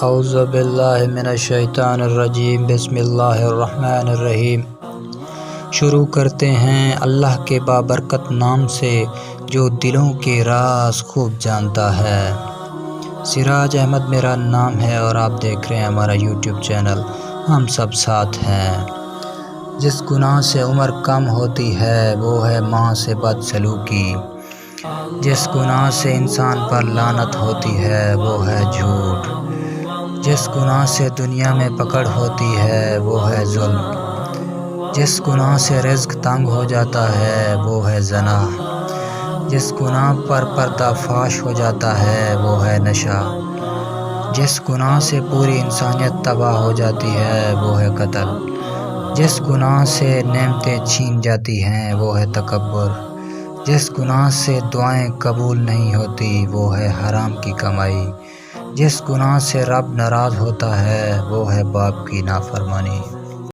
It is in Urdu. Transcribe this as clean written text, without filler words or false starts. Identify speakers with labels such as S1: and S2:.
S1: اعوذ باللہ من الشیطان الرجیم، بسم اللہ الرحمن الرحیم۔ شروع کرتے ہیں اللہ کے بابرکت نام سے جو دلوں کے راز خوب جانتا ہے۔ سراج احمد میرا نام ہے اور آپ دیکھ رہے ہیں ہمارا یوٹیوب چینل ہم سب ساتھ ہیں۔ جس گناہ سے عمر کم ہوتی ہے وہ ہے ماں سے بد سلوکی۔ جس گناہ سے انسان پر لعنت ہوتی ہے وہ ہے جھوٹ۔ جس گناہ سے دنیا میں پکڑ ہوتی ہے وہ ہے ظلم۔ جس گناہ سے رزق تنگ ہو جاتا ہے وہ ہے زنا۔ جس گناہ پر پردہ فاش ہو جاتا ہے وہ ہے نشہ۔ جس گناہ سے پوری انسانیت تباہ ہو جاتی ہے وہ ہے قتل۔ جس گناہ سے نعمتیں چھین جاتی ہیں وہ ہے تکبر۔ جس گناہ سے دعائیں قبول نہیں ہوتی وہ ہے حرام کی کمائی۔ جس گناہ سے رب ناراض ہوتا ہے وہ ہے باپ کی نافرمانی۔